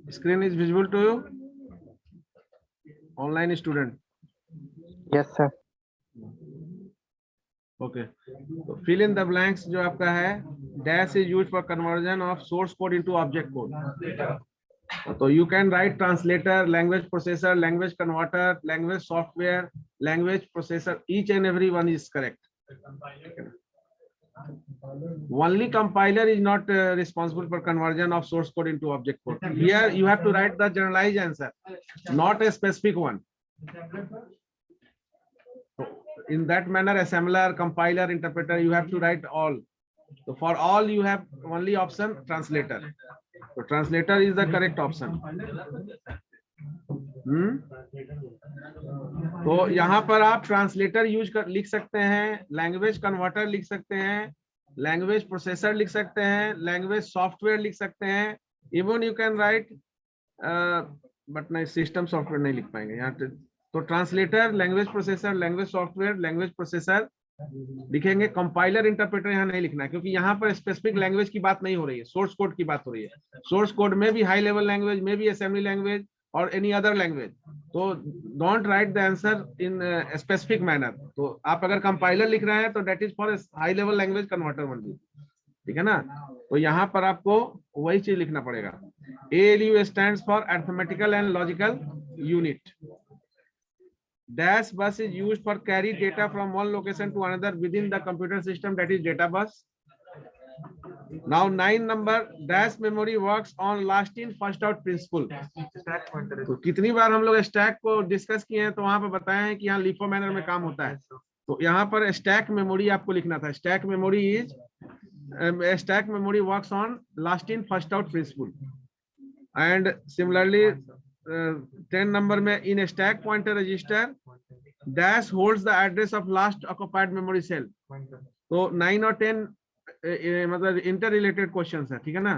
Screen is visible to you? Online student. Yes, sir. Okay. So fill in the blanks जो आपका है, dash is used for conversion of source code into object code. So you can write translator, language processor, language converter, language software, language processor. Each and every one is correct. Only compiler is not responsible for conversion of source code into object code. Here you have to write the generalized answer, not a specific one. So in that manner, assembler, compiler, interpreter, you have to write all. So for all you have only option translator. So translator is the correct option. तो यहाँ पर आप translator लिख सकते हैं, language converter लिख सकते हैं, लैंग्वेज प्रोसेसर लिख सकते हैं, लैंग्वेज सॉफ्टवेयर लिख सकते हैं, even you can write but नहीं, सिस्टम सॉफ्टवेयर नहीं लिख पाएंगे यहाँ। तो translator, language processor, language software, language processor लिखेंगे। कंपाइलर, इंटरप्रेटर यहाँ नहीं लिखना है, क्योंकि यहाँ पर स्पेसिफिक लैंग्वेज की बात नहीं हो रही है, सोर्स कोड की बात हो रही है। सोर्स कोड में भी हाई लेवल लैंग्वेज, में भी असेंबली लैंग्वेज और एनी अदर लैंग्वेज। तो don't write the answer in specific manner. तो आप अगर कंपाइलर लिख रहे हैं तो that is for high level language converter only, ठीक है ना। तो यहाँ पर आपको वही चीज लिखना पड़ेगा। ALU stands for arithmetical and logical unit. Dash bus is used for carry data from one location to another within the computer system, that is data bus. Now 9 number, dash memory works on last in first out principle. तो कितनी बार हम लोग stack को discuss किए हैं, तो वहां पर बताया है कि यहाँ लिफो मैनर में काम होता है। तो यहाँ पर स्टैक मेमोरी आपको लिखना था। Stack memory works on last in first out principle. And similarly 10 number में in stack pointer register dash holds the address of last occupied memory cell. तो 9 और 10 मतलब इंटर रिलेटेड क्वेश्चंस है, ठीक है ना।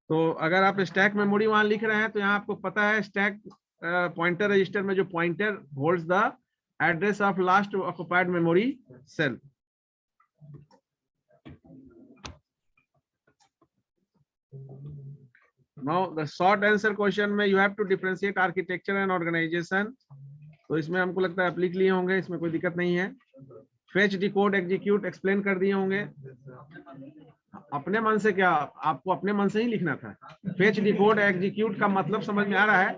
तो अगर आप स्टैक मेमोरी वहां लिख रहे हैं तो यहाँ आपको पता है स्टैक पॉइंटर रजिस्टर में जो pointer holds the address of last occupied memory cell. Now the short answer question में you have to differentiate architecture and organization। तो इसमें हमको लगता है आप लिख लिए होंगे, इसमें कोई दिक्कत नहीं है। फेच, डिकोड, एग्जीक्यूट एक्सप्लेन कर दिए होंगे। अपने मन से क्या, आपको अपने मन से ही लिखना था। फेच, डिकोड, एग्जीक्यूट का मतलब समझ में आ रहा है।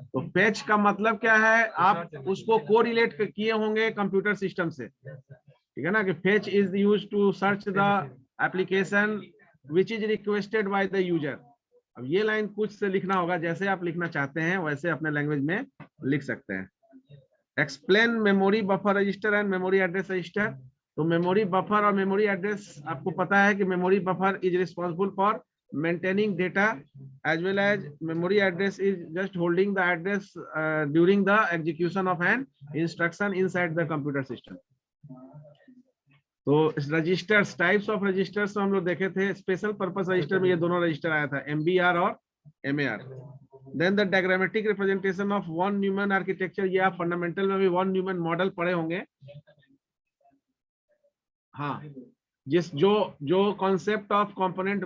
तो फेच का मतलब क्या है, आप उसको कोरिलेट किए होंगे कंप्यूटर सिस्टम से, ठीक है ना। कि fetch is used to search the application which is requested by the user. अब ये लाइन कुछ से लिखना होगा, जैसे आप लिखना चाहते हैं वैसे अपने लैंग्वेज में लिख सकते हैं। Explain memory buffer register and memory address register. तो मेमोरी बफर और मेमोरी एड्रेस आपको पता है कि memory buffer is responsible for maintaining data as well as memory address is just holding the address during the execution of an instruction inside the computer system. तो registers, types of registers तो हम लोग देखे थे। Special purpose register में ये दोनों register आया था, MBR और MAR। Then the diagrammatic representation of von Neumann architecture. ये आप फंडामेंटल में भी वन न्यूमन मॉडल पढ़े होंगे। हाँ, जो कॉन्सेप्ट ऑफ कंपोनेंट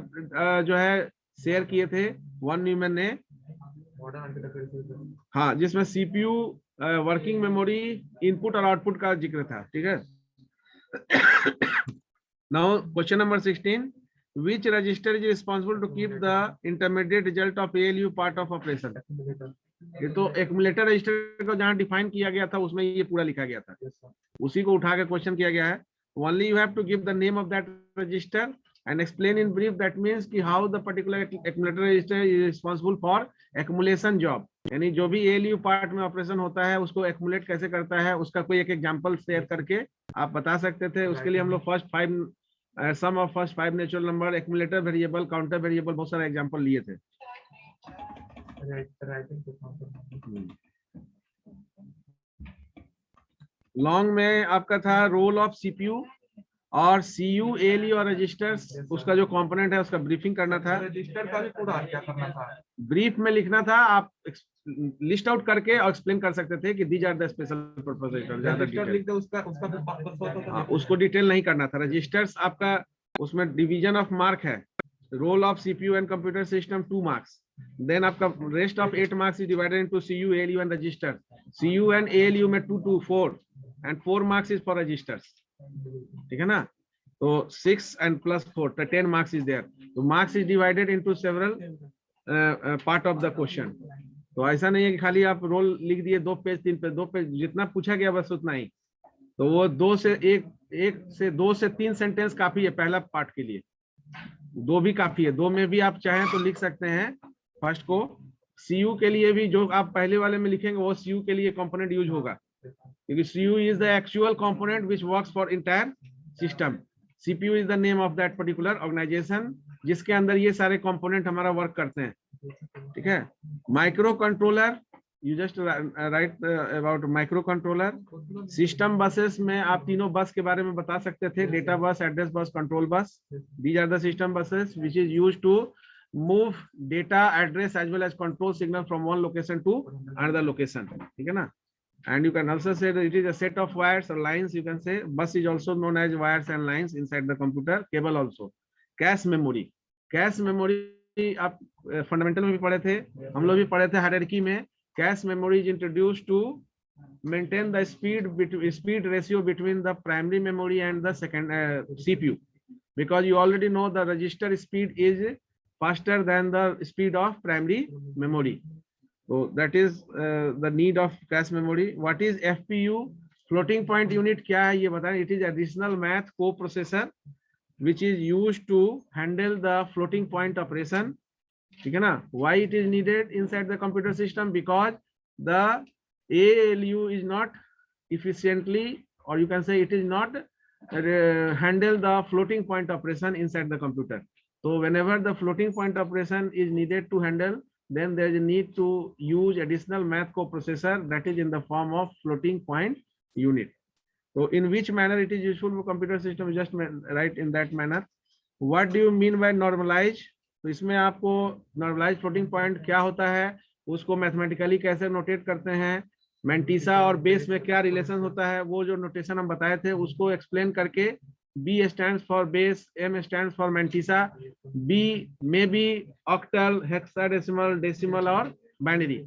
जो है शेयर किए थे वन न्यूमन ने। हाँ, जिसमें CPU, वर्किंग मेमोरी, इनपुट और आउटपुट का जिक्र था, ठीक है। Now question number 16, which register is responsible to keep the intermediate result of ALU part of operation? ये तो एक्यूमुलेटर रजिस्टर को जहां डिफाइन किया गया था उसमें ये पूरा लिखा गया था, उसी को उठा के क्वेश्चन किया गया है। Only you have to give the name of that register and explain in brief, that means कि how the particular accumulator register is responsible for accumulation job। यानी जो भी ALU पार्ट में ऑपरेशन होता है उसको एक्यूमुलेट कैसे करता है, उसका कोई एक एग्जांपल शेयर करके आप बता सकते थे। उसके लिए हम लोग first 5 sum of first 5 natural number, accumulator variable, counter variable, बहुत सारे एग्जांपल लिए थे। लॉन्ग में आपका था रोल ऑफ CPU और CU, ALU और रजिस्टर्स, उसका जो कंपोनेंट है उसका ब्रीफिंग करना था। रजिस्टर का भी पूरा क्या करना था, ब्रीफ में लिखना था, आप लिस्ट आउट करके और एक्सप्लेन कर सकते थे कि these are the special purpose register. ज्यादा रजिस्टर लिख दे उसका उसको डिटेल नहीं करना था। रजिस्टर्स आपका उसमें डिवीजन ऑफ मार्क है, role of CPU and computer system 2 marks, then आपका rest of 8 marks is divided into CU, ALU and register. CU and ALU में 2 2 4 and 4 marks is for registers, ठीक है ना। तो 6 and plus 4, 10 marks is there. तो marks is divided into several part of the question. तो ऐसा नहीं है कि खाली आप रोल लिख दिए 2 पेज 3 पेज 2 पेज, जितना पूछा गया बस उतना ही। तो वो 2 से 3 सेंटेंस काफी है पहला पार्ट के लिए, 2 भी काफी है। 2 में भी आप चाहें तो लिख सकते हैं फर्स्ट को। सीयू के लिए भी जो आप पहले वाले में लिखेंगे वो सीयू के लिए कंपोनेंट यूज होगा, क्योंकि CU is the actual component which works for entire system. CPU is the name of that particular organization जिसके अंदर ये सारे कंपोनेंट हमारा वर्क करते हैं, ठीक है। Micro controller, you just right about micro controller. System buses में आप तीनों बस के बारे में बता सकते थे, data bus, address bus, control bus. These are the system buses which is used to move data, address as well as control signal from one location to another location, ठीक है ना। And you can also say that it is a set of wires or lines. You can say bus is also known as wires and lines inside the computer. Cable also. Cache memory. Cache memory आप fundamental में भी पढ़े थे, हम लोग भी पढ़े थे हायरार्की में। Cache memory is introduced to maintain the speed ratio between the primary memory and the second CPU, because you already know the register speed is faster than the speed of primary memory. So that is the need of cache memory. What is FPU? Floating point unit क्या है ये बताएं। It is additional math coprocessor which is used to handle the floating point operation, ठीक है ना। Why it is needed inside the computer system? Because the ALU is not efficiently, or you can say it is not handle the floating point operation inside the computer. So whenever the floating point operation is needed to handle, then there is a need to use additional math coprocessor that is in the form of floating point unit. So in which manner it is useful for computer system? Just write in that manner. What do you mean by normalize? तो इसमें आपको normalize floating point क्या होता है, उसको mathematically कैसे notate करते हैं, मैंटीसा और बेस में क्या रिलेशन होता है, वो जो नोटेशन हम बताए थे उसको एक्सप्लेन करके। B stands for base, M stands for mantissa. B may be octal, hexadecimal, decimal और binary.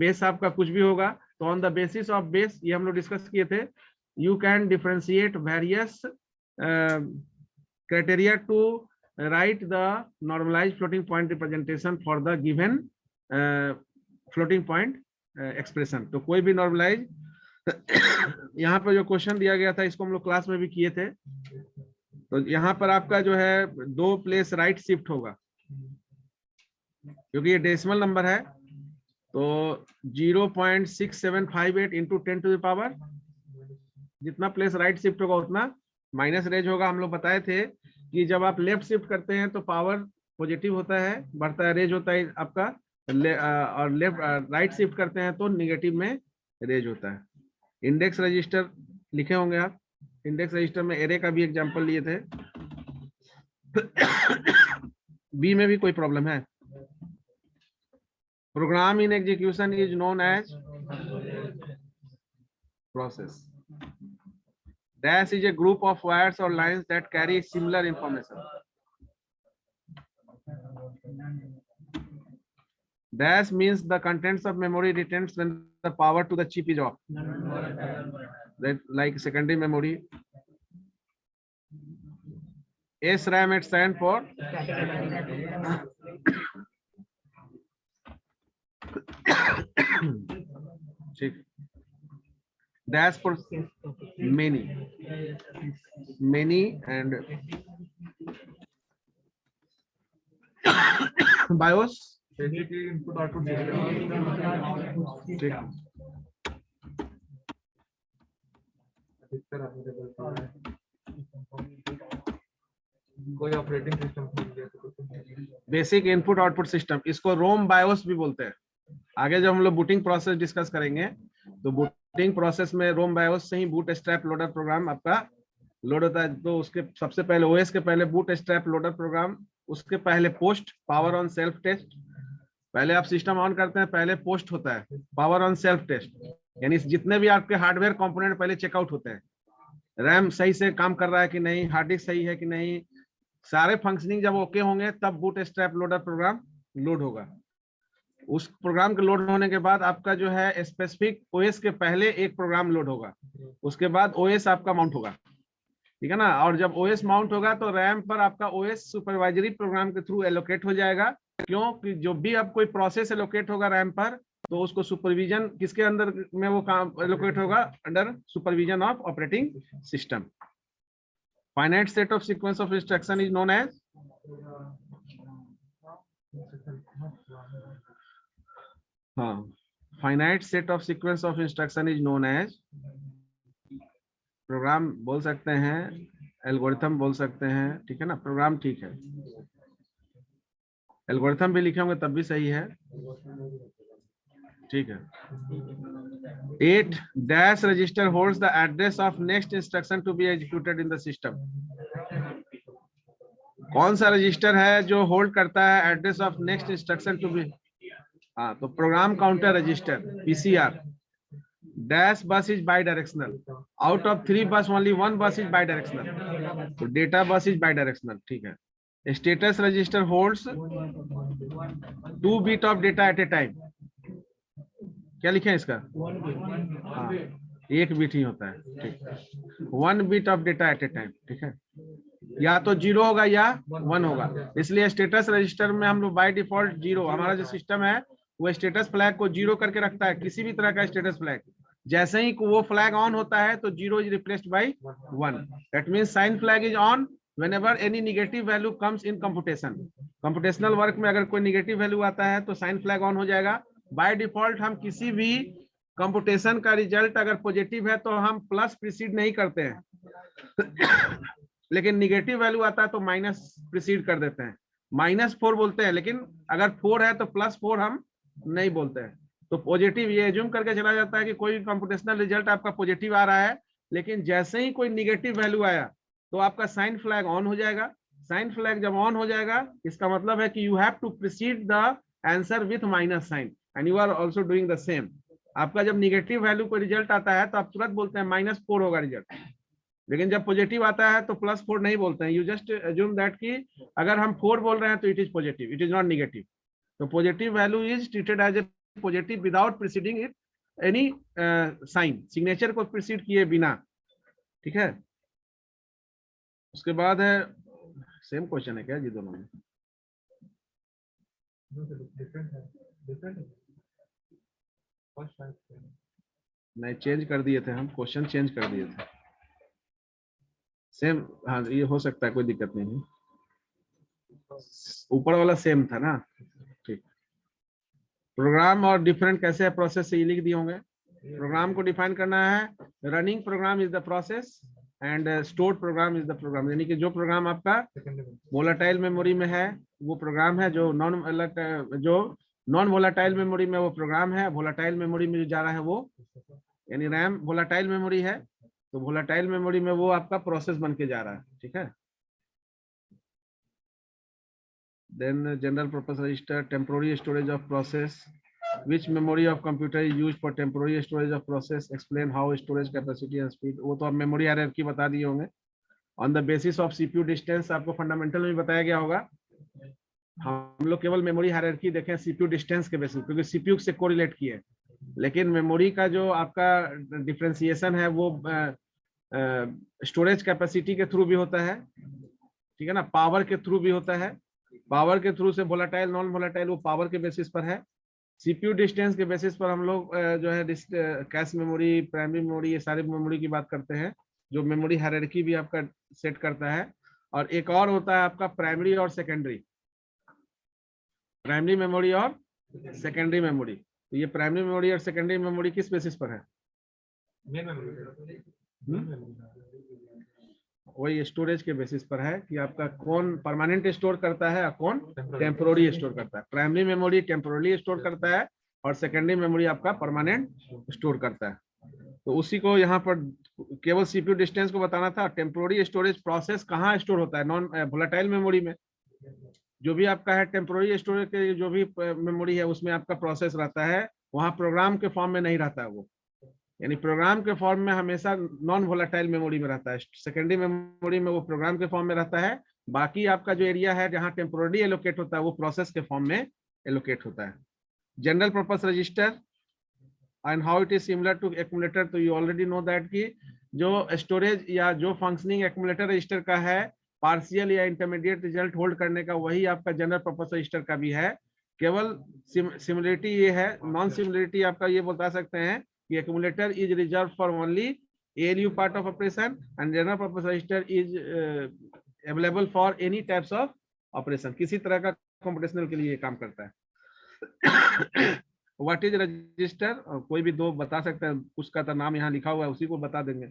Base आपका कुछ भी होगा। तो on the basis of base, ये हम लोग डिस्कस किए थे, you can differentiate various criteria to write the normalized floating point representation for the given floating point expression. तो कोई भी normalized यहाँ पर जो क्वेश्चन दिया गया था इसको हम लोग क्लास में भी किए थे। तो यहाँ पर आपका जो है 2 प्लेस राइट शिफ्ट होगा, क्योंकि ये डेसिमल नंबर है। तो 0.6758 इंटू 10 टू द पावर, जितना प्लेस राइट शिफ्ट होगा उतना माइनस रेज होगा। हम लोग बताए थे कि जब आप लेफ्ट शिफ्ट करते हैं तो पावर पॉजिटिव होता है, बढ़ता है, रेज होता है आपका, और लेफ्ट राइट शिफ्ट करते हैं तो निगेटिव में रेज होता है। इंडेक्स रजिस्टर लिखे होंगे आप, इंडेक्स रजिस्टर में एरे का भी एग्जांपल लिए थे। बी में भी कोई प्रॉब्लम है? Program in execution is known as process. Dash is a group of wires और lines that carry similar information. Dash means the contents of memory retains when the power to the chip is off. That like secondary memory. SRAM it stand for dash for many and BIOS basically input output ठीक। कोई operating system basic input output system, इसको रोम BIOS भी बोलते हैं। आगे जब हम लोग बूटिंग प्रोसेस डिस्कस करेंगे तो बूटिंग प्रोसेस में रोम बायोस से ही बूट स्ट्रैप लोडर प्रोग्राम आपका लोड होता है। तो उसके सबसे पहले ओएस के पहले बूट स्ट्रैप लोडर प्रोग्राम, उसके पहले post power on self test. पहले आप सिस्टम ऑन करते हैं, पहले पोस्ट होता है पावर ऑन सेल्फ टेस्ट, यानी जितने भी आपके हार्डवेयर कंपोनेंट पहले चेकआउट होते हैं। रैम सही से काम कर रहा है कि नहीं, हार्ड डिस्क सही है कि नहीं, सारे फंक्शनिंग जब ओके होंगे तब boot strap loader program load होगा। उस प्रोग्राम के लोड होने के बाद आपका जो है स्पेसिफिक ओएस के पहले एक प्रोग्राम लोड होगा, उसके बाद ओएस आपका माउंट होगा, ठीक है ना। और जब ओएस माउंट होगा तो रैम पर आपका ओएस सुपरवाइजरी प्रोग्राम के थ्रू एलोकेट हो जाएगा। क्योंकि जो भी अब कोई प्रोसेस एलोकेट होगा रैम पर, तो उसको सुपरविजन किसके अंदर में वो काम एलोकेट होगा, under supervision of operating system. Finite set of sequence of instruction is known as, हाँ, finite set of sequence of instruction is known as, program बोल सकते हैं, एल्गोरिथम बोल सकते हैं, ठीक है ना। प्रोग्राम ठीक है, एल्गोरिथम भी लिखे होंगे तब भी सही है, ठीक है। 8 dash register holds the address of next instruction to be executed in the system. कौन सा रजिस्टर है जो होल्ड करता है address of next instruction to be, हाँ, तो program counter register PCR. Dash bus is bidirectional, out of 3 bus only 1 bus is bidirectional, तो data bus is bidirectional, ठीक है। Status register holds 2 bit of data at A time. क्या लिखे हैं इसका, हाँ, 1 bit ही होता है, ठीक, 1 bit of data at A time, ठीक है। या तो 0 होगा या 1 होगा, इसलिए स्टेटस रजिस्टर में हम लोग बाय डिफॉल्ट 0, हमारा जो सिस्टम है वो स्टेटस फ्लैग को 0 करके रखता है, किसी भी तरह का स्टेटस फ्लैग। जैसे ही वो फ्लैग ऑन होता है तो 0 is replaced by 1। That means sign flag is on whenever any negative value comes in computation। Computational work में अगर कोई नेगेटिव वैल्यू आता है तो साइन फ्लैग ऑन हो जाएगा। बाय डिफॉल्ट हम किसी भी कंप्यूटेशन का रिजल्ट अगर पॉजिटिव है तो हम प्लस प्रीसीड नहीं करते हैं लेकिन निगेटिव वैल्यू आता है तो माइनस प्रीसीड कर देते हैं, -4 बोलते हैं। लेकिन अगर 4 है तो +4 हम नहीं बोलते हैं। तो पॉजिटिव ये एज्यूम करके चला जाता है कि कोई कंप्यूटेशनल रिजल्ट आपका पॉजिटिव आ रहा है, लेकिन जैसे ही कोई निगेटिव वैल्यू आया तो आपका साइन फ्लैग ऑन हो जाएगा। साइन फ्लैग जब ऑन हो जाएगा इसका मतलब है कि you have to precede the answer with minus sign and you are also doing the same. आपका जब निगेटिव वैल्यू कोई रिजल्ट आता है तो आप तुरंत बोलते हैं -4 होगा रिजल्ट, लेकिन जब पॉजिटिव आता है तो +4 नहीं बोलते हैं। यू जस्ट अज्यूम दैट कि अगर हम 4 बोल रहे हैं तो it is positive, it is not negative. तो positive value is treated as a positive without preceding it any sign, signature को प्रीसीड किए बिना, ठीक है। उसके बाद है, सेम क्वेश्चन है क्या जी दोनों में? नहीं, चेंज कर दिए थे हम, क्वेश्चन चेंज कर दिए थे। सेम, हाँ ये हो सकता है, कोई दिक्कत नहीं है। ऊपर वाला सेम था ना, ठीक। प्रोग्राम और डिफरेंट कैसे है प्रोसेस से ये लिख दिए होंगे। प्रोग्राम को डिफाइन करना है, running program is the process and stored program is the program. यानी कि जो प्रोग्राम आपका वोलेटाइल मेमोरी में है वो प्रोग्राम है, जो नॉन वोलेटाइल मेमोरी में वो प्रोग्राम है। वोलेटाइल मेमोरी में जो जा रहा है वो, यानी रैम वोलेटाइल मेमोरी है, तो वोलेटाइल मेमोरी में वो आपका प्रोसेस बन के जा रहा है, ठीक है। Then general purpose register, temporary storage of process, which memory of computer is used for temporary storage of process, explain how storage capacity and speed। वो तो आप मेमोरी हायरार्की बता दिए होंगे। On the basis of CPU distance, आपको fundamental में बताया गया होगा। हम लोग केवल मेमोरी हायरार्की देखें सीपीयू डिस्टेंस के बेसिस, क्योंकि सीपीयू से कोरिलेट किए, लेकिन मेमोरी का जो आपका डिफरेंशिएशन है वो स्टोरेज कैपेसिटी के थ्रू भी होता है, ठीक है ना, पावर के थ्रू भी होता है। पावर के थ्रू से वोलेटाइल नॉन वोलेटाइल वो पावर के बेसिस पर है। सीपीयू डिस्टेंस के बेसिस पर हम लोग जो है कैश मेमोरी, प्राइमरी मेमोरी, ये सारी मेमोरी की बात करते हैं, जो मेमोरी हायरार्की भी आपका सेट करता है। और एक और होता है आपका प्राइमरी और सेकेंडरी, प्राइमरी मेमोरी और सेकेंडरी मेमोरी। तो ये प्राइमरी मेमोरी और सेकेंडरी मेमोरी किस बेसिस पर है? वही स्टोरेज के बेसिस पर है कि आपका कौन परमानेंट स्टोर करता है और कौन टेम्पोररी स्टोर करता है। प्राइमरी मेमोरी टेम्पोररी स्टोर करता है और सेकेंडरी मेमोरी आपका परमानेंट स्टोर करता है। तो उसी को यहाँ पर केवल सीपीयू डिस्टेंस को बताना था। टेम्पोररी स्टोरेज प्रोसेस कहाँ स्टोर होता है? नॉन वोलेटाइल मेमोरी में। जो भी आपका है टेम्पोररी स्टोरेज के जो भी मेमोरी है उसमें आपका प्रोसेस रहता है, वहाँ प्रोग्राम के फॉर्म में नहीं रहता है वो, यानी प्रोग्राम के फॉर्म में हमेशा नॉन वोलेटाइल मेमोरी में रहता है। सेकेंडरी मेमोरी में वो प्रोग्राम के फॉर्म में रहता है बाकी आपका जो एरिया है जहाँ टेम्पोररी एलोकेट होता है वो प्रोसेस के फॉर्म में एलोकेट होता है। General purpose register and how it is similar to accumulator, तो यू ऑलरेडी नो दैट कि जो स्टोरेज या जो फंक्शनिंग एक्यूमुलेटर रजिस्टर का है पार्शियल या इंटरमीडिएट रिजल्ट होल्ड करने का, वही आपका जनरल पर्पस रजिस्टर का भी है। केवल सिमिलरिटी ये है, नॉन सिमिलरिटी आपका ये बता सकते हैं कि accumulator is reserve for only ALU part of operation and general purpose register is available for any types of operation, किसी तरह का कंप्यूटेशनल के लिए ये काम करता है। व्हाट इज रजिस्टर, कोई भी दो बता सकते हैं, उसका तो नाम यहाँ लिखा हुआ है उसी को बता देंगे,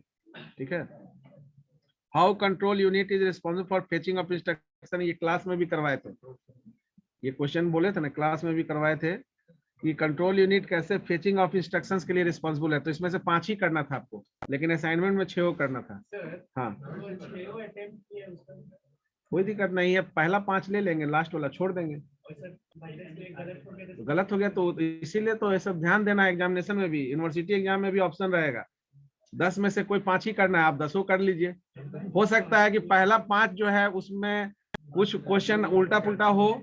ठीक है। How control unit is responsible for fetching of instruction, ये क्लास में भी करवाए थे, ये क्वेश्चन बोले थे ना क्लास में भी करवाए थे कि कंट्रोल यूनिट कैसे फेचिंग ऑफ इंस्ट्रक्शंस के लिए रिस्पॉन्सिबल है। तो इसमें से 5 ही करना था आपको, लेकिन असाइनमेंट में 6 करना था। हाँ कोई दिक्कत नहीं है, पहला 5 ले लेंगे, लास्ट वाला छोड़ देंगे। गलत हो गया तो इसीलिए तो ये सब ध्यान देना, एग्जामिनेशन में भी, यूनिवर्सिटी एग्जाम में भी ऑप्शन रहेगा 10 में से कोई 5 ही करना है, आप 10 कर लीजिए। हो सकता है कि पहला 5 जो है उसमें कुछ क्वेश्चन उल्टा पुल्टा हो,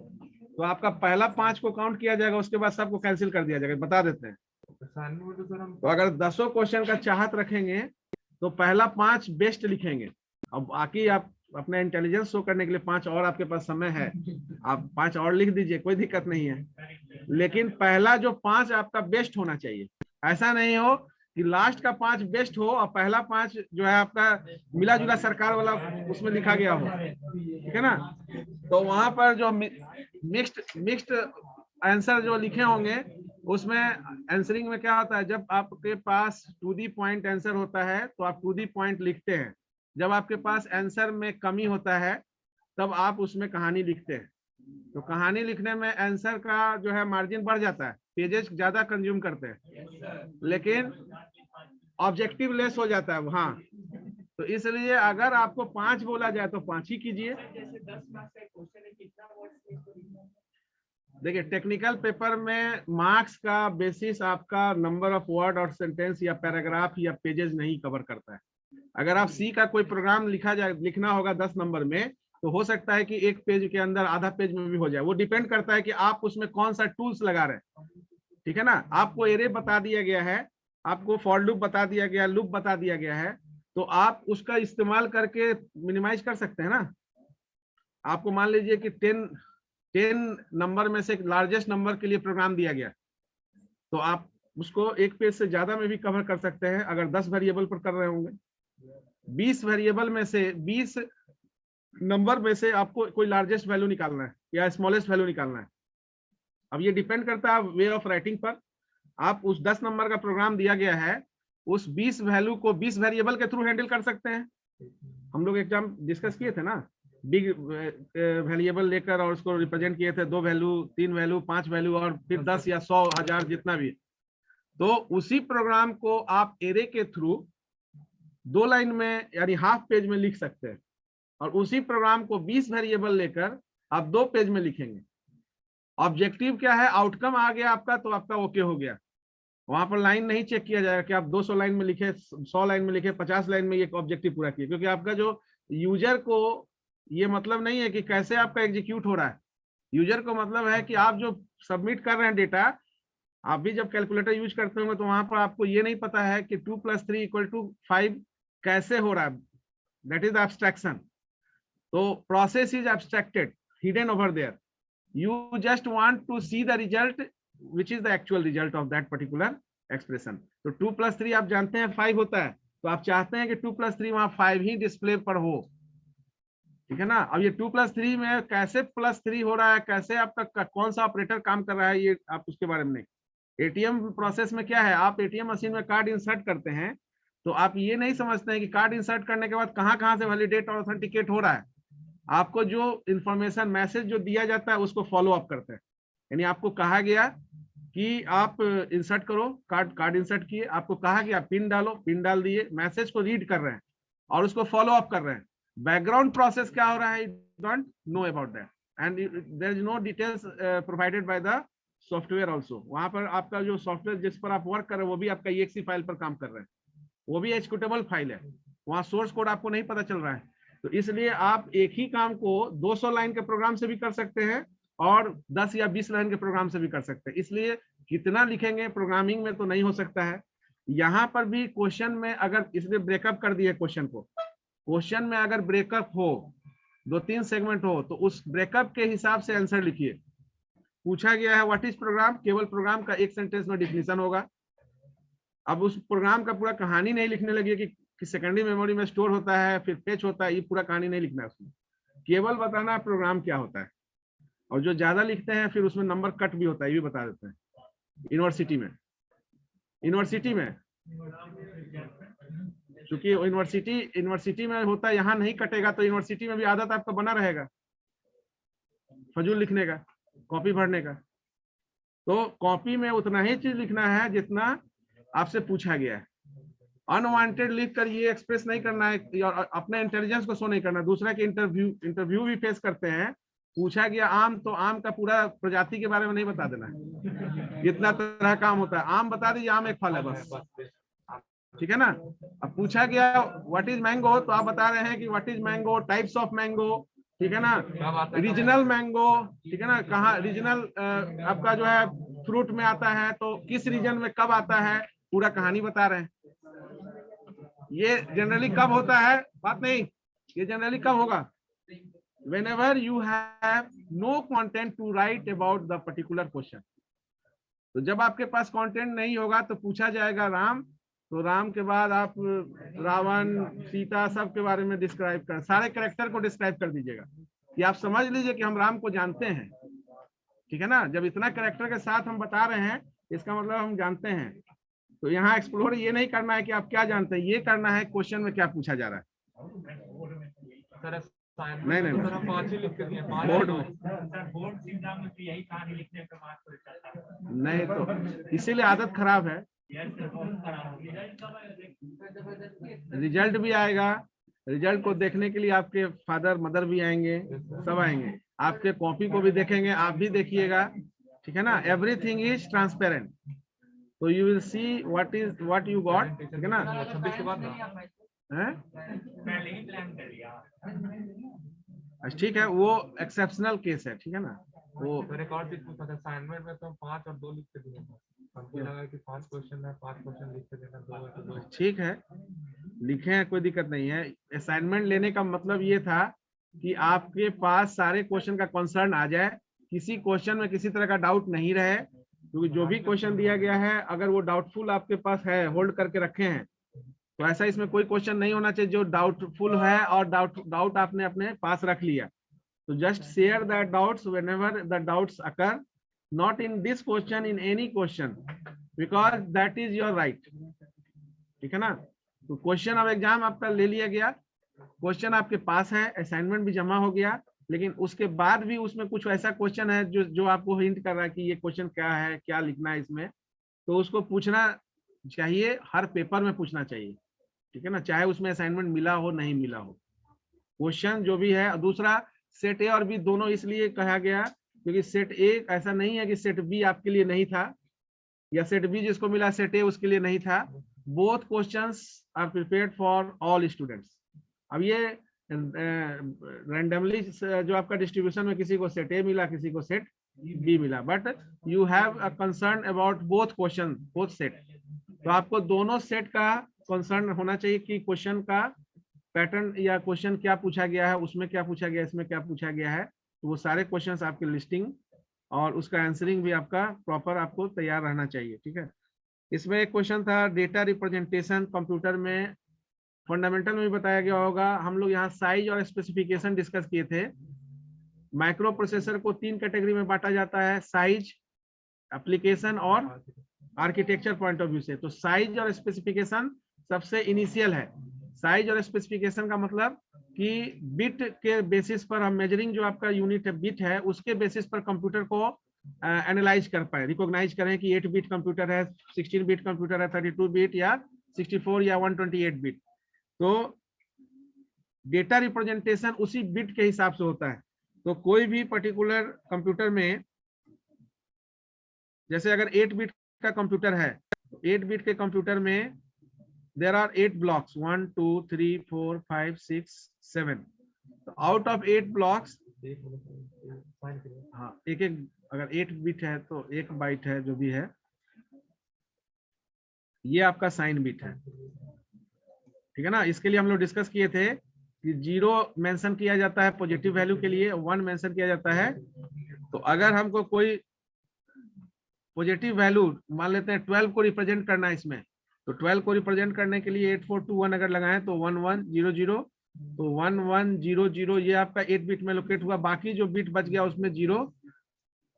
तो आपका पहला 5 को काउंट किया जाएगा, उसके बाद सबको कैंसिल कर दिया जाएगा, बता देते हैं। तो अगर 10 क्वेश्चन का चाहत रखेंगे तो पहला 5 बेस्ट लिखेंगे, अब बाकी आप अपना इंटेलिजेंस शो करने के लिए 5 और आपके पास समय है, आप 5 और लिख दीजिए, कोई दिक्कत नहीं है। लेकिन पहला जो 5 आपका बेस्ट होना चाहिए, ऐसा नहीं हो कि लास्ट का 5 बेस्ट हो और पहला 5 जो है आपका मिला जुला सरकार वाला उसमें लिखा गया हो, ठीक है ना। तो वहां पर जो मिक्स्ड आंसर जो लिखे होंगे उसमें आंसरिंग में क्या होता है, जब आपके पास टू दी पॉइंट आंसर होता है तो आप टू दी पॉइंट लिखते हैं, जब आपके पास आंसर में कमी होता है तब आप उसमें कहानी लिखते हैं। तो कहानी लिखने में आंसर का जो है मार्जिन बढ़ जाता है, पेजेस ज्यादा कंज्यूम करते हैं, लेकिन ऑब्जेक्टिव लेस हो जाता है। हाँ तो इसलिए अगर आपको 5 बोला जाए तो 5 ही कीजिए। देखिए टेक्निकल पेपर में मार्क्स का बेसिस आपका नंबर ऑफ वर्ड और सेंटेंस या पैराग्राफ या पेजेस नहीं कवर करता है। अगर आप सी का कोई प्रोग्राम लिखना होगा 10 नंबर में, तो हो सकता है कि एक पेज के अंदर आधा पेज में भी हो जाए, वो डिपेंड करता है कि आप उसमें कौन सा टूल्स लगा रहे हैं, ठीक है ना। आपको एरे बता दिया गया है, आपको फॉर लूप बता दिया गया, लूप बता दिया गया है, तो आप उसका इस्तेमाल करके मिनिमाइज कर सकते हैं ना। आपको मान लीजिए कि 10 नंबर में से लार्जेस्ट नंबर के लिए प्रोग्राम दिया गया, तो आप उसको एक पेज से ज्यादा में भी कवर कर सकते हैं अगर 10 वेरिएबल पर कर रहे होंगे। 20 वेरिएबल में से 20 नंबर में से आपको कोई लार्जेस्ट वैल्यू निकालना है या स्मॉलेस्ट वैल्यू निकालना है। अब ये डिपेंड करता है वे ऑफ राइटिंग पर। आप उस 10 नंबर का प्रोग्राम दिया गया है, उस 20 वैल्यू को 20 वेरिएबल के थ्रू हैंडल कर सकते हैं। हम लोग एग्जाम डिस्कस किए थे ना, बिग वेरिएबल लेकर और उसको रिप्रेजेंट किए थे, 2 वैल्यू 3 वैल्यू 5 वैल्यू और फिर 10 या 100 1000 जितना भी। तो उसी प्रोग्राम को आप एरे के थ्रू 2 लाइन में यानी हाफ पेज में लिख सकते हैं, और उसी प्रोग्राम को 20 वेरिएबल लेकर आप 2 पेज में लिखेंगे। ऑब्जेक्टिव क्या है, आउटकम आ गया आपका तो आपका ओके हो गया, वहां पर लाइन नहीं चेक किया जाएगा कि आप 200 लाइन में लिखे, 100 लाइन में लिखे, 50 लाइन में ये ऑब्जेक्टिव पूरा किए, क्योंकि आपका जो यूजर को ये मतलब नहीं है कि कैसे आपका एग्जीक्यूट हो रहा है। यूजर को मतलब है कि आप जो सबमिट कर रहे हैं डेटा, आप भी जब कैलकुलेटर यूज करते होंगे तो वहां पर आपको ये नहीं पता है कि 2 + 3 = 5 कैसे हो रहा है, दैट इज एब्स्ट्रैक्शन। तो process is abstracted, hidden over there, you just want to see the result which is the actual result of that particular expression। तो 2 + 3 आप जानते हैं 5 होता है, तो आप चाहते हैं कि 2 + 3 वहां 5 ही डिस्प्ले पर हो, ठीक है ना। अब ये 2 + 3 में कैसे +3 हो रहा है, कैसे आपका कौन सा ऑपरेटर काम कर रहा है, ये आप उसके बारे में नहीं। एटीएम प्रोसेस में क्या है, आप एटीएम मशीन में कार्ड इंसर्ट करते हैं, तो आप ये नहीं समझते हैं कि कार्ड इंसर्ट करने के बाद कहां से वैलिडेट और ऑथेंटिकेट हो रहा है। आपको जो इंफॉर्मेशन मैसेज जो दिया जाता है उसको फॉलो अप करते हैं। यानी आपको कहा गया कि आप इंसर्ट करो, कार्ड इंसर्ट किए, आपको कहा गया पिन डालो, पिन डाल दिए, मैसेज को रीड कर रहे हैं और उसको फॉलो अप कर रहे हैं। बैकग्राउंड प्रोसेस क्या हो रहा है, don't know about that, and there is no details provided by the software also. वहां पर आपका जो सॉफ्टवेयर जिस पर आप वर्क कर रहे हैं वो भी आपका EXE फाइल पर काम कर रहे हैं, वो भी एग्जीक्यूटेबल फाइल है, वहां सोर्स कोड आपको नहीं पता चल रहा है। तो इसलिए आप एक ही काम को 200 लाइन के प्रोग्राम से भी कर सकते हैं और 10 या 20 लाइन के प्रोग्राम से भी कर सकते हैं। इसलिए कितना लिखेंगे प्रोग्रामिंग में तो नहीं हो सकता है। यहाँ पर भी क्वेश्चन में अगर इसने ब्रेकअप कर दिए क्वेश्चन को, क्वेश्चन में अगर ब्रेकअप हो, 2-3 सेगमेंट हो, तो उस ब्रेकअप के हिसाब से आंसर लिखिए। पूछा गया है व्हाट इज प्रोग्राम, केवल प्रोग्राम का एक सेंटेंस में डिफिनीशन होगा। अब उस प्रोग्राम का पूरा कहानी नहीं लिखने लगी कि सेकेंडरी मेमोरी में स्टोर होता है फिर फेच होता है, ये पूरा कहानी नहीं लिखना है उसमें, केवल बताना है प्रोग्राम क्या होता है। और जो ज्यादा लिखते हैं फिर उसमें नंबर कट भी होता है, ये भी बता देते हैं। यूनिवर्सिटी में क्योंकि यूनिवर्सिटी में होता है, यहाँ नहीं कटेगा, तो यूनिवर्सिटी में भी आदत आपका बना रहेगा फजूल लिखने का, कॉपी भरने का। तो कॉपी में उतना ही चीज लिखना है जितना आपसे पूछा गया है। अनवांटेड लिख कर ये एक्सप्रेस नहीं करना है और अपने इंटेलिजेंस को शो नहीं करना। दूसरा के इंटरव्यू भी फेस करते हैं, पूछा गया आम, तो आम का पूरा प्रजाति के बारे में नहीं बता देना है, इतना तरह काम होता है। आम बता दीजिए आम एक फल है बस, ठीक है ना। अब पूछा गया व्हाट इज मैंगो, तो आप बता रहे हैं कि what is mango, types of mango, ठीक है ना, रीजनल मैंगो, ठीक है ना, कहाँ रीजनल आपका जो है फ्रूट में आता है, तो किस रीजन में कब आता है, पूरा कहानी बता रहे हैं। ये जनरली कब होता है, बात नहीं, ये जनरली कब होगा, whenever you have no content to write about the particular question। तो जब आपके पास कंटेंट नहीं होगा तो पूछा जाएगा राम, तो राम के बाद आप रावण, सीता, सब के बारे में डिस्क्राइब कर, सारे कैरेक्टर को डिस्क्राइब कर दीजिएगा कि आप समझ लीजिए कि हम राम को जानते हैं, ठीक है ना। जब इतना कैरेक्टर के साथ हम बता रहे हैं इसका मतलब हम जानते हैं। तो यहाँ एक्सप्लोर ये नहीं करना है कि आप क्या जानते हैं, ये करना है क्वेश्चन में क्या पूछा जा रहा है। नहीं नहीं, बोर्ड में नहीं, तो इसीलिए आदत खराब है। रिजल्ट भी आएगा, रिजल्ट को देखने के लिए आपके फादर मदर भी आएंगे, सब आएंगे, आपके कॉपी को भी देखेंगे, आप भी देखिएगा, ठीक है ना। एवरीथिंग इज ट्रांसपेरेंट, तो you will see what you got, ठीक है ना। 26 के बाद ठीक है, वो एक्सेप्शनल केस है, ठीक है ना। वो रिकॉर्ड भी पूछा था असाइनमेंट में, तो 5 और 2 लिख के दिए थे, हमको लगा कि 5 क्वेश्चन है, 5 क्वेश्चन लिख के देना, 2 है तो 2। ठीक है, लिखे हैं, कोई दिक्कत नहीं है। असाइनमेंट लेने का मतलब ये था कि आपके पास सारे क्वेश्चन का कंसर्न आ जाए, किसी क्वेश्चन में किसी तरह का डाउट नहीं रहे, क्योंकि जो भी क्वेश्चन दिया गया है अगर वो डाउटफुल आपके पास है, होल्ड करके रखे हैं, तो ऐसा इसमें कोई क्वेश्चन नहीं होना चाहिए जो डाउटफुल है और डाउट आपने अपने पास रख लिया। तो just share that doubts whenever the doubts occur, not in this question, in any question, because that is your right, ठीक है ना। तो क्वेश्चन ऑफ एग्जाम आपका ले लिया गया, क्वेश्चन आपके पास है, असाइनमेंट भी जमा हो गया, लेकिन उसके बाद भी उसमें कुछ ऐसा क्वेश्चन है जो आपको हिंट कर रहा है कि ये क्वेश्चन क्या है, क्या लिखना है इसमें, तो उसको पूछना चाहिए, हर पेपर में पूछना चाहिए, ठीक है ना, चाहे उसमें असाइनमेंट मिला हो नहीं मिला हो, क्वेश्चन जो भी है। दूसरा, सेट ए और बी दोनों इसलिए कहा गया क्योंकि सेट ए ऐसा नहीं है कि सेट बी आपके लिए नहीं था, या सेट बी जिसको मिला सेट ए उसके लिए नहीं था। Both questions are prepared for all students. अब ये रैंडमली जो आपका डिस्ट्रीब्यूशन में किसी को सेट ए मिला, किसी को सेट बी मिला, but you have a concern about both question, both set. तो आपको दोनों सेट का कंसर्न होना चाहिए कि क्वेश्चन का पैटर्न या क्वेश्चन क्या पूछा गया है, उसमें क्या पूछा गया, इसमें क्या पूछा गया है। तो वो सारे क्वेश्चंस आपके लिस्टिंग और उसका आंसरिंग भी आपका प्रॉपर आपको तैयार रहना चाहिए, ठीक है। इसमें एक क्वेश्चन था डेटा रिप्रेजेंटेशन कंप्यूटर में, फंडामेंटल में भी बताया गया होगा। हम लोग यहाँ साइज और स्पेसिफिकेशन डिस्कस किए थे। माइक्रो प्रोसेसर को 3 कैटेगरी में बांटा जाता है, साइज, एप्लीकेशन और आर्किटेक्चर पॉइंट ऑफ व्यू से। तो साइज और स्पेसिफिकेशन सबसे इनिशियल है। साइज और स्पेसिफिकेशन का मतलब कि बिट के बेसिस पर हम मेजरिंग, जो आपका यूनिट है बिट है, उसके बेसिस पर कंप्यूटर को एनालाइज कर पाए, रिकॉग्नाइज करें कि 8 बिट कंप्यूटर है, 16 बिट कंप्यूटर है, 32 बिट या 64 या 128 बिट। तो डेटा रिप्रेजेंटेशन उसी बिट के हिसाब से होता है। तो कोई भी पर्टिकुलर कंप्यूटर में, जैसे अगर 8 बिट का कंप्यूटर है, 8 बिट के कंप्यूटर में there are 8 blocks, 1 2 3 4 5 6 7. So out of 8 blocks, एक मिनट फाइन करिए हाँ एक एक, अगर 8 बिट है तो 1 बाइट है, जो भी है ये आपका साइन बिट है, ठीक है ना। इसके लिए हम लोग डिस्कस किए थे कि 0 मेंशन किया जाता है पॉजिटिव वैल्यू के लिए, 1 मेंशन किया जाता है। तो अगर हमको कोई पॉजिटिव वैल्यू मान लेते हैं 12 को रिप्रेजेंट करना है इसमें, तो 12 को रिप्रेजेंट करने के लिए 8421 अगर लगाएं तो 1100, तो 1100 ये आपका 8 बिट में लोकेट हुआ। बाकी जो बिट बच गया उसमें 0,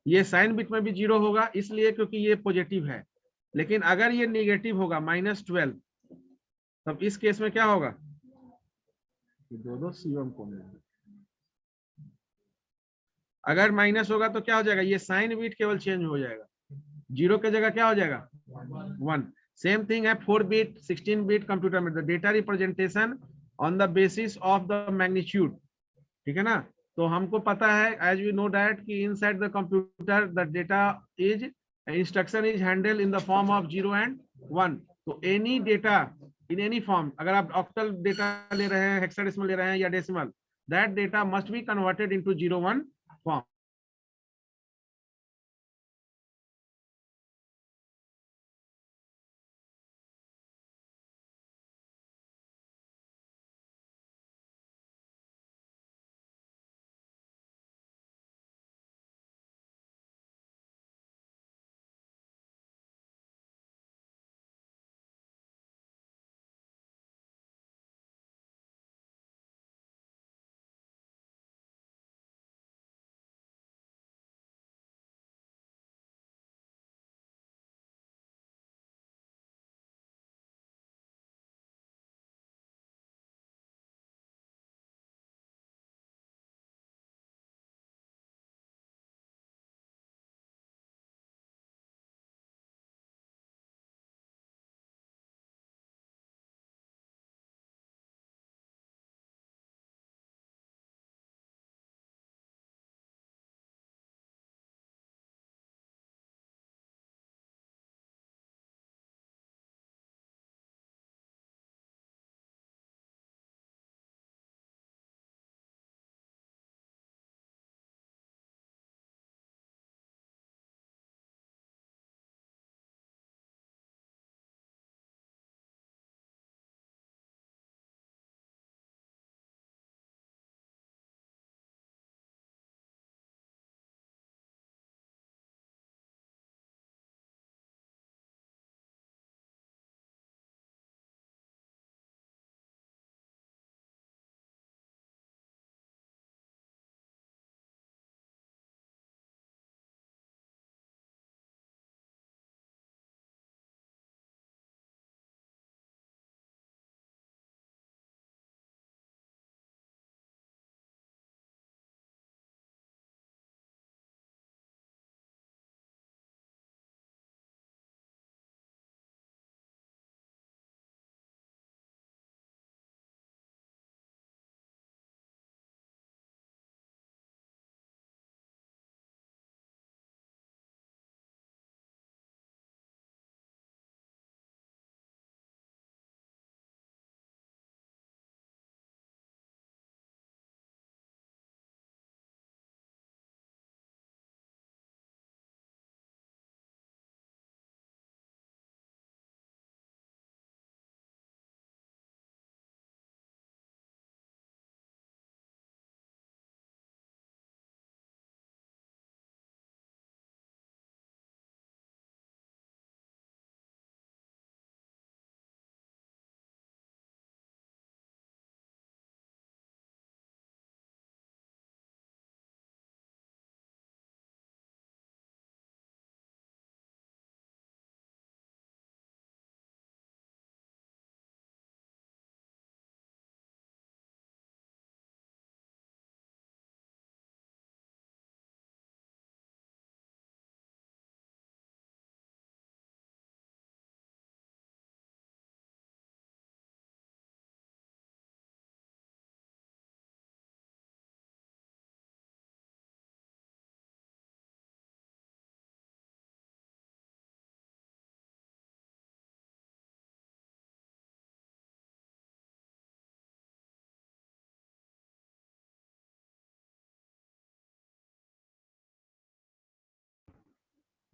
ये साइन बिट में भी 0 होगा, इसलिए क्योंकि ये पॉजिटिव है। लेकिन अगर ये निगेटिव होगा -12, तब इस केस में क्या होगा, दो शिवम को मिलेगा। अगर माइनस होगा तो क्या हो जाएगा, ये साइन बिट केवल चेंज हो जाएगा, 0 के जगह क्या हो जाएगा 1। सेम थिंग है 4 बिट 16 बिट कंप्यूटर में, the data representation on the basis of the magnitude, ठीक है ना। तो हमको पता है एज वी नो दैट कि inside the computer the data is instruction is handle in the form of 0 and 1। तो any data in any form, अगर आप ऑक्टल डेटा ले रहे हैं, हेक्साडेसिमल ले रहे हैं या decimal, that data must be converted into 0 1 form.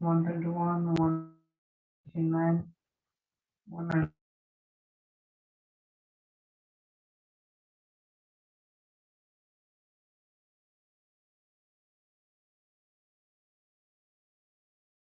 121, 129, 190.